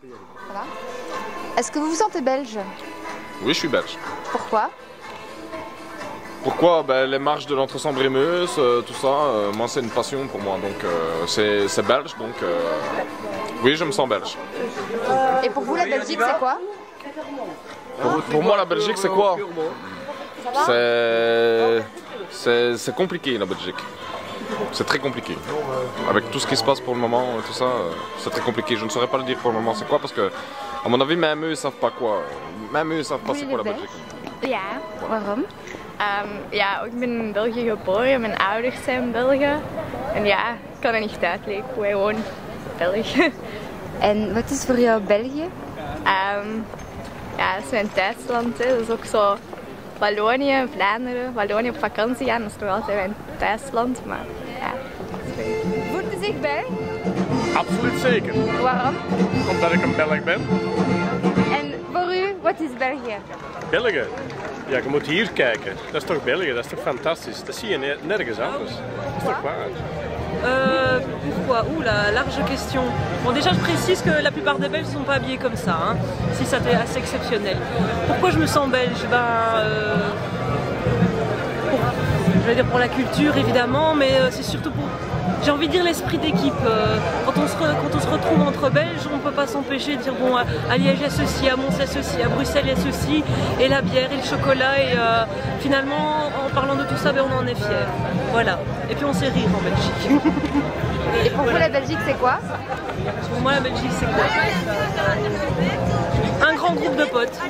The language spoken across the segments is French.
Voilà. Est-ce que vous vous sentez belge? Oui, je suis belge. Pourquoi? Pourquoi? Les marches de l'Entre-Sambre-et-Meuse, tout ça, moi c'est une passion pour moi, donc c'est belge, donc oui, je me sens belge. Et pour vous, la Belgique, c'est quoi? Pour moi, la Belgique, c'est quoi? C'est compliqué, la Belgique. C'est très compliqué. Avec tout ce qui se passe pour le moment, tout ça, c'est très compliqué. Je ne saurais pas le dire pour le moment c'est quoi, parce que, à mon avis, même eux, ils savent pas quoi. Même eux, ils savent pas c'est quoi la Belgique. Ja. Waarom? Ja, ik ben in België geboren, mijn ouders zijn Belgen. En ja, ik kan het niet uitleggen, ik ben gewoon Belg. En wat is voor jou België? Ja, dat is mijn thuisland, hè. Dat is ook zo Wallonië, Vlaanderen. Wallonië op vakantie gaan, dat is nog altijd mijn thuisland, maar ja. Voelt u zich Belg? Absoluut zeker. Waarom? Omdat ik een Belg ben. En voor u, wat is België? België? Ja, je moet hier kijken. Dat is toch België, dat is toch fantastisch. Dat zie je nergens anders. Dat is toch waar? Pourquoi? Ouh, la large question. Bon, déjà, je précise que la plupart des Belges ne sont pas habillés comme ça, hein, si ça t'est assez exceptionnel. Pourquoi je me sens belge? Je vais dire pour la culture, évidemment, mais c'est surtout pour... J'ai envie de dire l'esprit d'équipe. Quand on se retrouve entre Belges, on ne peut pas s'empêcher de dire bon, à Liège il y a ceci, à Mons il y a ceci, à Bruxelles il y a ceci, et la bière et le chocolat, et finalement, en parlant de tout ça, on en est fiers. Voilà. Et puis on sait rire en Belgique. Et pour vous, la Belgique, c'est quoi? Pour moi, la Belgique, c'est quoi? Un grand groupe de potes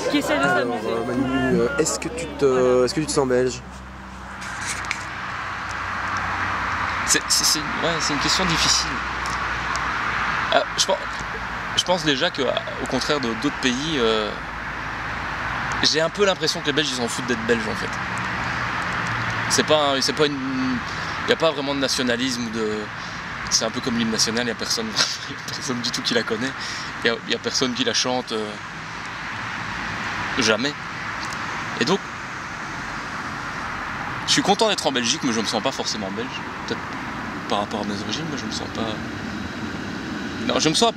qui essaient de s'amuser. Manu, est-ce que tu te sens belge? C'est une question difficile. Je pense déjà qu'au contraire d'autres pays, j'ai un peu l'impression que les Belges ils s'en foutent d'être belges en fait. Il n'y a pas vraiment de nationalisme c'est un peu comme l'hymne national, il n'y a personne du tout qui la connaît, il n'y a personne qui la chante jamais. Et donc, je suis content d'être en Belgique, mais je ne me sens pas forcément belge. Peut-être par rapport à mes origines, mais je me sens pas... Non, je me sens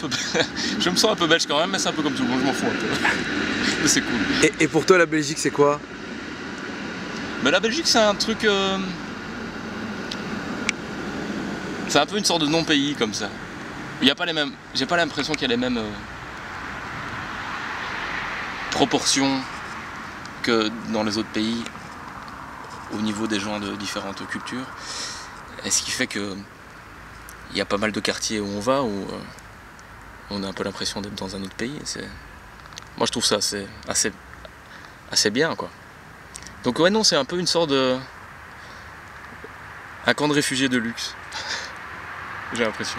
un peu belge quand même, mais c'est un peu comme tout le monde, je m'en fous un peu. Mais c'est cool. Et pour toi, la Belgique, c'est quoi? Mais la Belgique, c'est un truc... C'est un peu une sorte de non-pays, comme ça. Il y a pas les mêmes... J'ai pas l'impression qu'il y a les mêmes... proportions que dans les autres pays, au niveau des gens de différentes cultures. Et ce qui fait que il y a pas mal de quartiers où on va, où on a un peu l'impression d'être dans un autre pays. Moi je trouve ça assez bien, quoi. Donc ouais, non, c'est un peu une sorte de... un camp de réfugiés de luxe. J'ai l'impression.